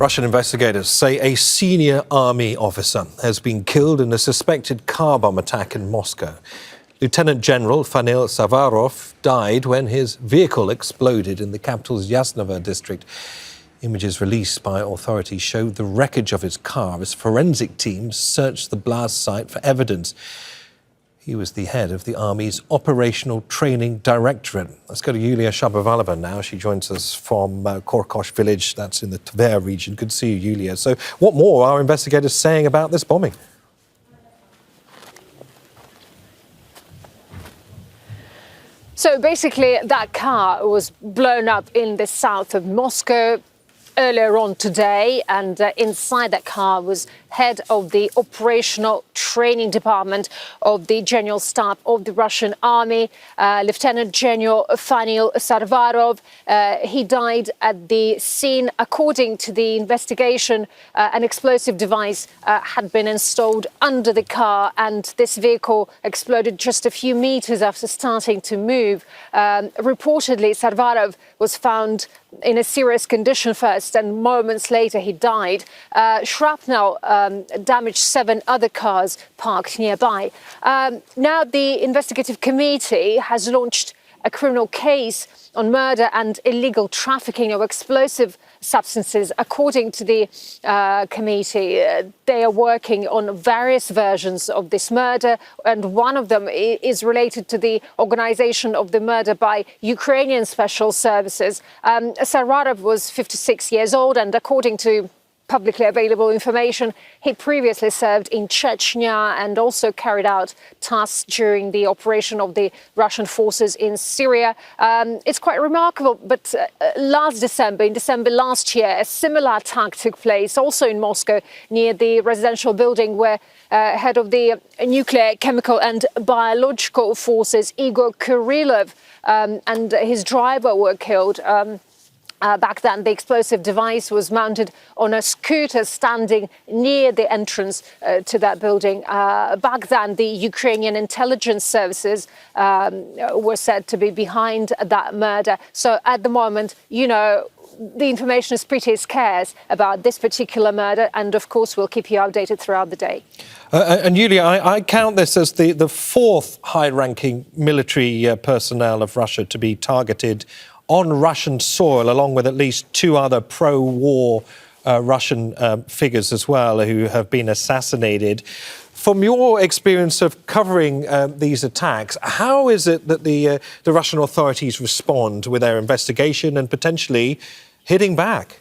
Russian investigators say a senior army officer has been killed in a suspected car bomb attack in Moscow. Lieutenant General Fanil Sarvarov died when his vehicle exploded in the capital's Yasenevo district. Images released by authorities showed the wreckage of his car as forensic teams searched the blast site for evidence. He was the head of the Army's Operational Training Directorate. Let's go to Yulia Shapovalova now. She joins us from Korkosh village, that's in the Tver region. Good to see you, Yulia. So what more are investigators saying about this bombing? So basically, that car was blown up in the south of Moscow earlier on today, and inside that car was head of the Operational Training Department of the General Staff of the Russian Army, Lieutenant General Fanil Sarvarov. He died at the scene. According to the investigation, an explosive device had been installed under the car, and this vehicle exploded just a few meters after starting to move. Reportedly, Sarvarov was found in a serious condition first, and moments later he died. Shrapnel damaged 7 other cars parked nearby. Now the investigative committee has launched a criminal case on murder and illegal trafficking of explosive substances. According to the committee, they are working on various versions of this murder, and one of them is related to the organization of the murder by Ukrainian special services. Sarvarov was 56 years old, and according to publicly available information, he previously served in Chechnya and also carried out tasks during the operation of the Russian forces in Syria. It's quite remarkable, but in December last year, a similar attack took place also in Moscow near the residential building where head of the nuclear, chemical and biological forces, Igor Kirillov, and his driver were killed. Back then, the explosive device was mounted on a scooter standing near the entrance to that building. Back then, the Ukrainian intelligence services were said to be behind that murder. So at the moment, you know, the information is pretty scarce about this particular murder, and of course, we'll keep you updated throughout the day. And Yulia, I count this as the 4th high-ranking military personnel of Russia to be targeted on Russian soil, along with at least 2 other pro-war Russian figures as well who have been assassinated. From your experience of covering these attacks, how is it that the Russian authorities respond with their investigation and potentially hitting back?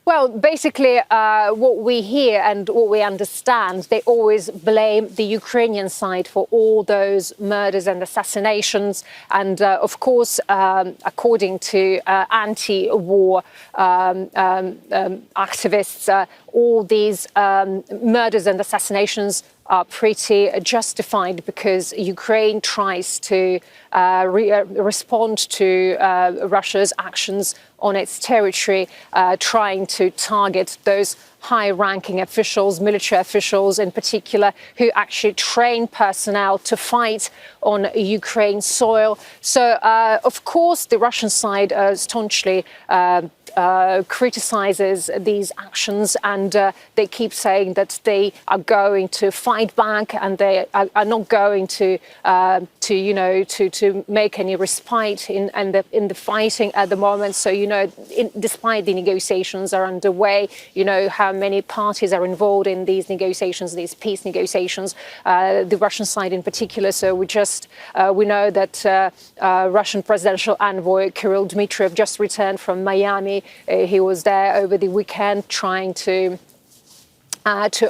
Well, basically, what we hear and what we understand, they always blame the Ukrainian side for all those murders and assassinations. And of course, according to anti-war activists, all these murders and assassinations are pretty justified because Ukraine tries to respond to Russia's actions on its territory, trying to target those high-ranking officials, military officials in particular, who actually train personnel to fight on Ukraine soil. So, of course, the Russian side staunchly criticizes these actions, and they keep saying that they are going to fight back, and they are not going to make any respite in the fighting at the moment. So, despite the negotiations are underway, how many parties are involved in these negotiations, these peace negotiations, the Russian side in particular. So we know that Russian presidential envoy Kirill Dmitriev just returned from Miami. He was there over the weekend trying to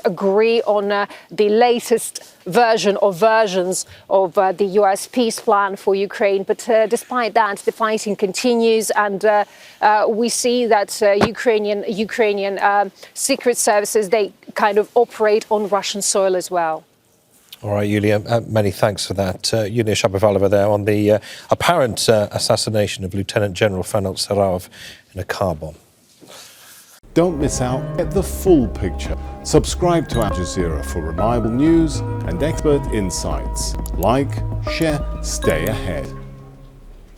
agree on the latest version or versions of the US peace plan for Ukraine. But despite that, the fighting continues, and we see that Ukrainian secret services, they kind of operate on Russian soil as well. All right, Yulia, many thanks for that. Yulia Shapovalova there on the apparent assassination of Lieutenant General Fanil Sarvarov in a car bomb. Don't miss out. Get the full picture. Subscribe to Al Jazeera for reliable news and expert insights. Like, share, stay ahead.